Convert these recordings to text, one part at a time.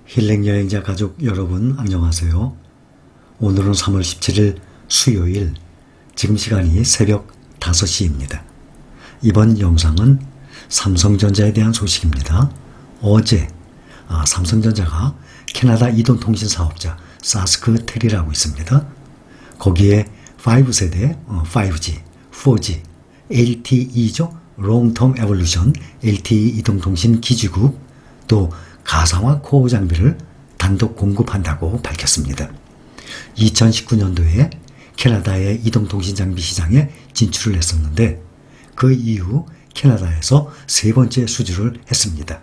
힐링여행자 가족 여러분 안녕하세요. 오늘은 3월 17일 수요일, 지금 시간이 새벽 5시입니다. 이번 영상은 삼성전자에 대한 소식입니다. 어제 삼성전자가 캐나다 이동통신 사업자 사스크텔이라고 있습니다. 거기에 5세대 5G, 4G, LTE죠. Long-Term Evolution LTE 이동통신 기지국, 또 가상화 코어 장비를 단독 공급한다고 밝혔습니다. 2019년도에 캐나다의 이동통신 장비 시장에 진출을 했었는데 그 이후 캐나다에서 세 번째 수주를 했습니다.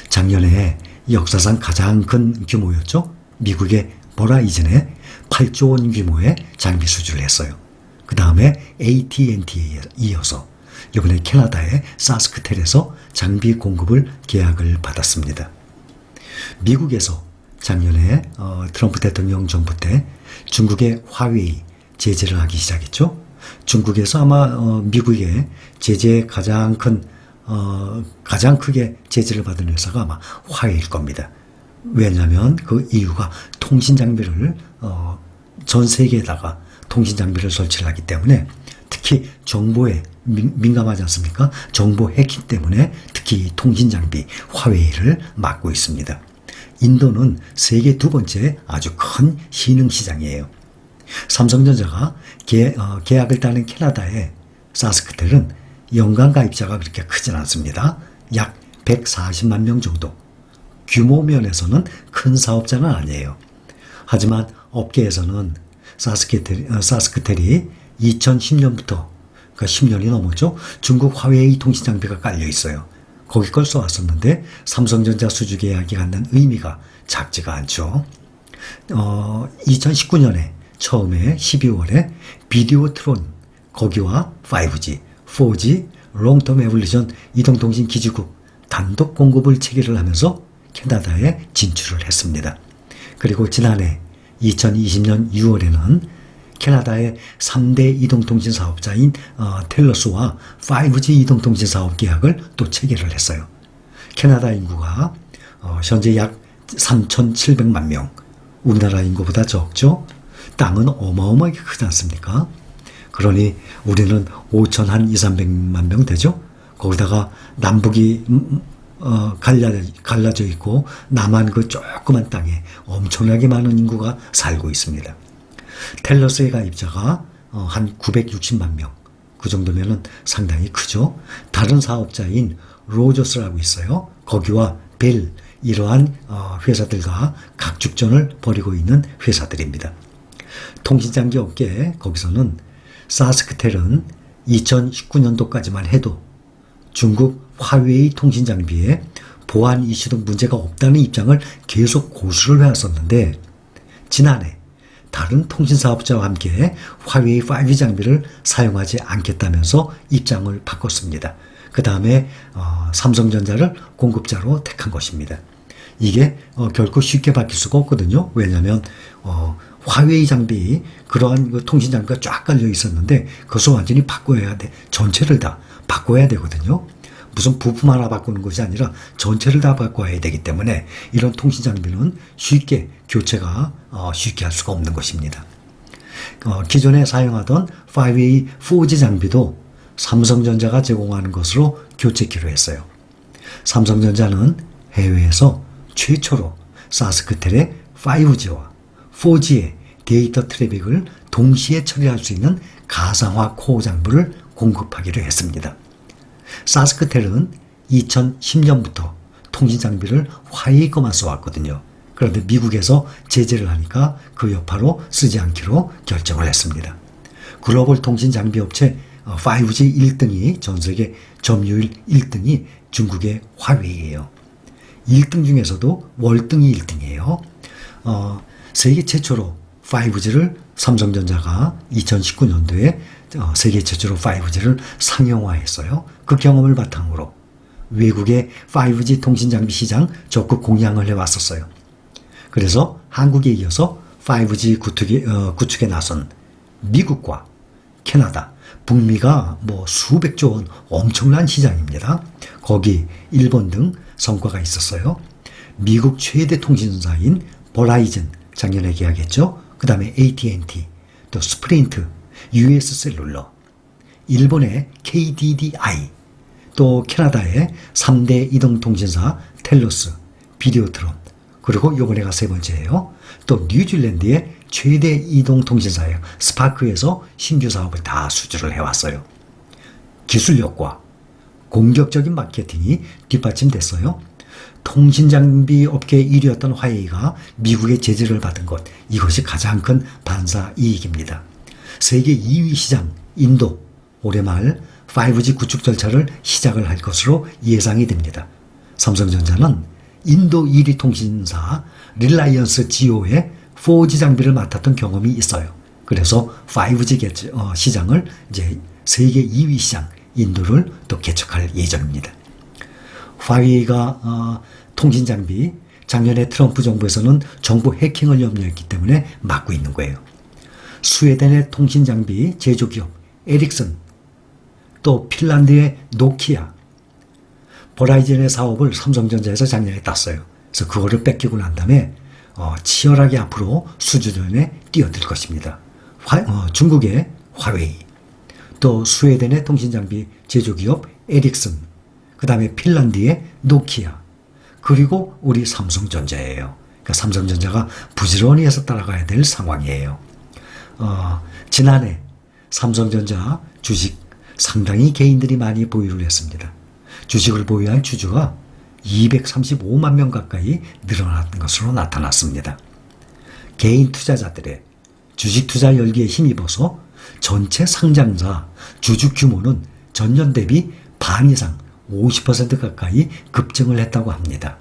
작년에 역사상 가장 큰 규모였죠. 미국의 버라이즌에 8조 원 규모의 장비 수주를 했어요. 그 다음에 AT&T에 이어서 이번에 캐나다의 사스크텔에서 장비 공급을 계약을 받았습니다. 미국에서 작년에 트럼프 대통령 정부 때 중국의 화웨이 제재를 하기 시작했죠. 중국에서 아마 미국의 제재에 가장 크게 제재를 받은 회사가 아마 화웨이일 겁니다. 왜냐하면 그 이유가 통신 장비를 전 세계에다가 통신 장비를 설치를 하기 때문에, 특히 정보에 민감하지 않습니까? 정보 해킹 때문에 특히 통신 장비 화웨이를 맡고 있습니다. 인도는 세계 두 번째 아주 큰 신흥 시장이에요. 삼성전자가 계약을 따는 캐나다의 사스크텔은 연간 가입자가 그렇게 크진 않습니다. 약 140만 명 정도. 규모 면에서는 큰 사업자는 아니에요. 하지만 업계에서는 사스크텔이 2010년부터, 그러니까 10년이 넘었죠. 중국 화웨이 통신 장비가 깔려 있어요. 거기 걸 써왔었는데 삼성전자 수주 계약이 갖는 의미가 작지가 않죠. 2019년에 처음에 12월에 비디오트론, 거기와 5G, 4G, 롱텀 에볼루션 이동통신 기지국 단독 공급을 체결을 하면서 캐나다에 진출을 했습니다. 그리고 지난해 2020년 6월에는 캐나다의 3대 이동통신 사업자인 텔러스와 5G 이동통신 사업 계약을 또 체결을 했어요. 캐나다 인구가 현재 약 3,700만 명, 우리나라 인구보다 적죠. 땅은 어마어마하게 크지 않습니까? 그러니 우리는 5,200~300만 명 되죠. 거기다가 남북이 갈라져 있고 남한 그 조그만 땅에 엄청나게 많은 인구가 살고 있습니다. 텔러스의 가입자가 한 960만 명, 그 정도면은 상당히 크죠. 다른 사업자인 로저스라고 있어요. 거기와 벨, 이러한 회사들과 각축전을 벌이고 있는 회사들입니다. 통신장비 업계, 거기서는 사스크텔은 2019년도까지만 해도 중국 화웨이 통신장비에 보안 이슈 등 문제가 없다는 입장을 계속 고수를 해왔었는데, 지난해 다른 통신사업자와 함께 화웨이 5G 장비를 사용하지 않겠다면서 입장을 바꿨습니다. 그 다음에 삼성전자를 공급자로 택한 것입니다. 이게 결코 쉽게 바뀔 수가 없거든요. 왜냐하면 화웨이 장비, 그러한 그 통신 장비가 쫙 깔려 있었는데 그것을 완전히 바꿔야 돼. 전체를 다 바꿔야 되거든요. 무슨 부품 하나 바꾸는 것이 아니라 전체를 다 바꿔야 되기 때문에 이런 통신 장비는 쉽게 교체가 쉽게 할 수가 없는 것입니다. 기존에 사용하던 5G, 4G 장비도 삼성전자가 제공하는 것으로 교체키로 했어요. 삼성전자는 해외에서 최초로 사스크텔의 5G와 4G의 데이터 트래픽을 동시에 처리할 수 있는 가상화 코어 장비를 공급하기로 했습니다. 사스크텔은 2010년부터 통신 장비를 화웨이 것만 써왔거든요. 그런데 미국에서 제재를 하니까 그 여파로 쓰지 않기로 결정을 했습니다. 글로벌 통신 장비 업체 5G 1등이, 전 세계 점유율 1등이 중국의 화웨이예요. 1등 중에서도 월등히 1등이에요. 세계 최초로 5G를 삼성전자가 2019년도에 세계 최초로 5G를 상용화했어요. 그 경험을 바탕으로 외국의 5G 통신 장비 시장 적극 공략을 해왔었어요. 그래서 한국에 이어서 5G 구축에 나선 미국과 캐나다, 북미가 수백조 원 엄청난 시장입니다. 거기 일본 등 성과가 있었어요. 미국 최대 통신사인 버라이즌, 작년에 계약했죠. 그 다음에 AT&T, 또 스프린트, US셀룰러, 일본의 KDDI, 또 캐나다의 3대 이동통신사 텔러스, 비디오트론, 그리고 이번에가 세 번째예요. 또 뉴질랜드의 최대 이동통신사예요. 스파크에서 신규 사업을 다 수주를 해왔어요. 기술력과 공격적인 마케팅이 뒷받침됐어요. 통신장비 업계 1위였던 화웨이가 미국의 제재를 받은 것, 이것이 가장 큰 반사 이익입니다. 세계 2위 시장 인도, 올해 말 5G 구축 절차를 시작을 할 것으로 예상이 됩니다. 삼성전자는 인도 1위 통신사 릴라이언스 지오의 4G 장비를 맡았던 경험이 있어요. 그래서 5G 시장을 이제 세계 2위 시장 인도를 또 개척할 예정입니다. 화웨이가 통신 장비, 작년에 트럼프 정부에서는 정부 해킹을 염려했기 때문에 막고 있는 거예요. 스웨덴의 통신 장비 제조기업 에릭슨, 또 핀란드의 노키아, 버라이즌의 사업을 삼성전자에서 작년에 땄어요. 그래서 그거를 뺏기고 난 다음에 치열하게 앞으로 수주전에 뛰어들 것입니다. 중국의 화웨이, 또 스웨덴의 통신장비 제조기업 에릭슨, 그 다음에 핀란드의 노키아, 그리고 우리 삼성전자예요. 그러니까 삼성전자가 부지런히 해서 따라가야 될 상황이에요. 지난해 삼성전자 주식 상당히 개인들이 많이 보유를 했습니다. 주식을 보유한 주주가 235만 명 가까이 늘어난 것으로 나타났습니다. 개인 투자자들의 주식 투자 열기에 힘입어서 전체 상장사 주주 규모는 전년 대비 반 이상 50% 가까이 급증을 했다고 합니다.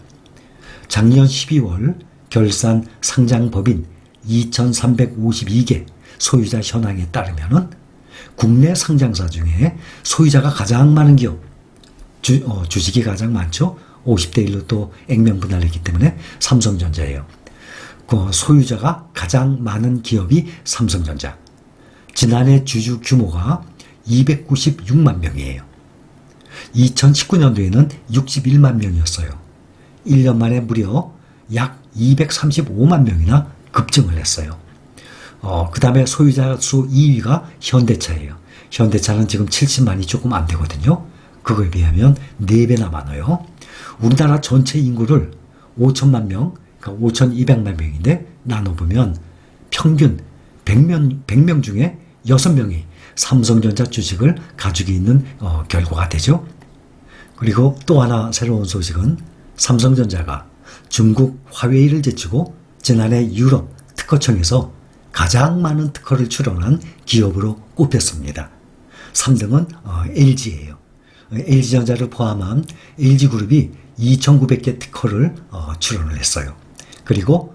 작년 12월 결산 상장법인 2,352개 소유자 현황에 따르면은 국내 상장사 중에 소유자가 가장 많은 기업, 주식이 가장 많죠. 50대 1로 또 액면 분할했기 때문에 삼성전자예요. 그 소유자가 가장 많은 기업이 삼성전자. 지난해 주주 규모가 296만 명이에요. 2019년도에는 61만 명이었어요. 1년 만에 무려 약 235만 명이나 급증을 했어요. 그 다음에 소유자 수 2위가 현대차예요. 현대차는 지금 70만이 조금 안 되거든요. 그거에 비하면 4배나 많아요. 우리나라 전체 인구를 5천만 명, 그러니까 5,200만 명인데 나눠보면 평균 100명 중에 6명이 삼성전자 주식을 가지고 있는 결과가 되죠. 그리고 또 하나 새로운 소식은 삼성전자가 중국 화웨이를 제치고 지난해 유럽 특허청에서 가장 많은 특허를 출원한 기업으로 꼽혔습니다. 3등은 LG예요. LG전자를 포함한 LG그룹이 2,900개 특허를 출원을 했어요. 그리고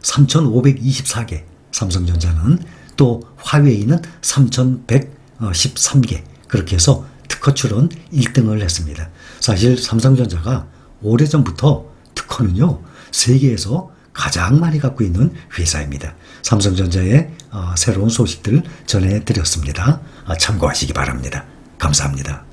3,524개 삼성전자는, 또 화웨이는 3,113개, 그렇게 해서 특허 출원 1등을 했습니다. 사실 삼성전자가 오래전부터 특허는요 세계에서 가장 많이 갖고 있는 회사입니다. 삼성전자의 새로운 소식들 전해드렸습니다. 참고하시기 바랍니다. 감사합니다.